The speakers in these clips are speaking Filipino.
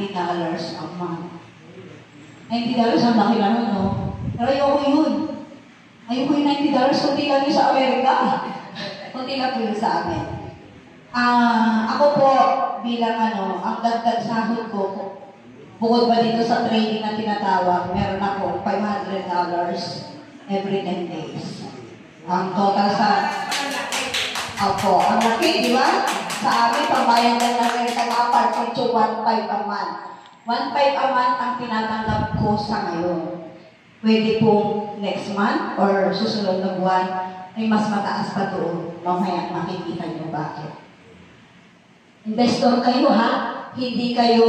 $90 a month. $90 ang laki naman, no? Pero ayoko yun. Ayoko yung $90, kunti lang yun sa Amerika. Kunti lang yun sa amin. Ako po, bilang ang dagdag sahod ko, bukod ba dito sa trading na tinatawag, meron ako $500 every 10 days. Ang total sa... Opo, ang laki, di ba? Sa amin, pambayan lang ng American apartment to 1.5 a month. 1.5 a month ang tinatanggap ko sa ngayon. Pwede pong next month or susunod na buwan ay mas mataas pa doon. Mamaya makikita niyo bakit. Investor kayo, ha? Hindi kayo,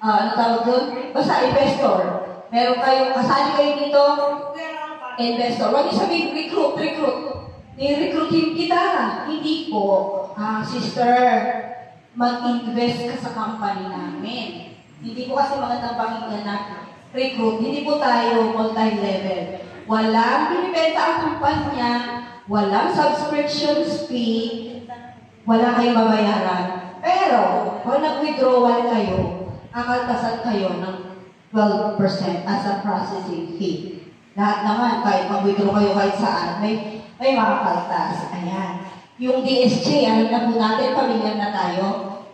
ano tawag doon? Basta investor. Meron kayo, kasali kayo dito, investor. Huwag niyo sabihin, recruit. Ni-recruitin kita. Hindi po. Sister, mag-invest ka sa company namin. Hindi po kasi magandang pakinggan na recruit. Hindi po tayo multi-level. Walang binibenta ang kumpanya, walang subscription fee, wala kayong babayaran. Pero, kung nag-withdrawal kayo, kakaltasan kayo ng 12% as a processing fee. Lahat naman, kahit mag-withdraw kayo kahit saan, may makakaltas. Ayan. Yung DSJ, alam na po natin, pamilyar na tayo.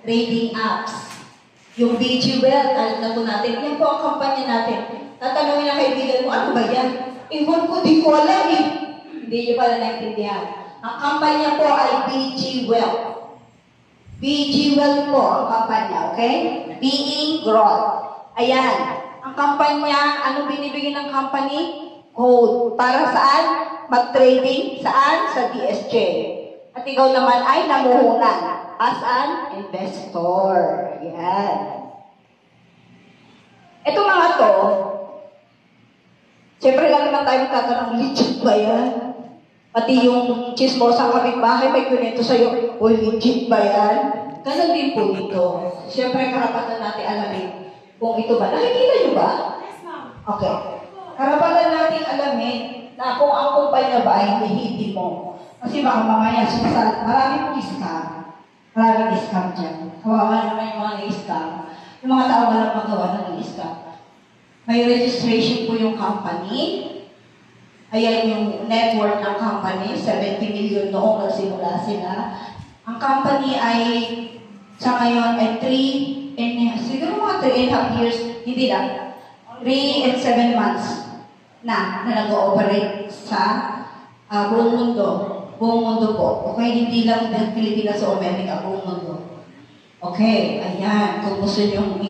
Trading apps. Yung BG Wealth, alam na po natin. Yan po ang kampanya natin. Tatanungin ang kaibigan mo, ano ba yan? Ihon ko, di ko alam eh. Hindi nyo pala naintindihan. Ang kampanya po ay BG Wealth. BG Wealth po ang kampanya, okay? Being Growth. Ayan. Ang kampanya, ano binibigyan ng company? Code. Para saan? Mag-trading. Saan? Sa DSJ. At ikaw naman ay namuhunan as an investor. Ayan. Ito mga to, siyempre lang naman tayo magtatanong, legit ba yan? Pati yung chismosang kapitbahay, may kunento sa'yo, o legit ba yan? Ganon din po ito. Siyempre karapatan natin alamin kung ito ba. Nakikita nyo ba? Yes, ma'am. Okay. Karapatan natin alamin na kung ang kumpanya ba ay hihiti mo. Kasi baka mamaya maraming pong scam. Maraming scam dyan. Kawawa naman yung mga scam. Yung mga tao walang magawa ng scam. May registration po yung company. Ayan yung network ng company. 70 million noong nagsimula sila. Ang company ay sa ngayon ay 3 siguro mga 3.5 years. Hindi lang. 3 and 7 months na nag-ooperate sa buong mundo. Buong mundo po. Okay, hindi lang Pilipinas o Amerika, buong mundo. Okay, ayan. Kung gusto nyo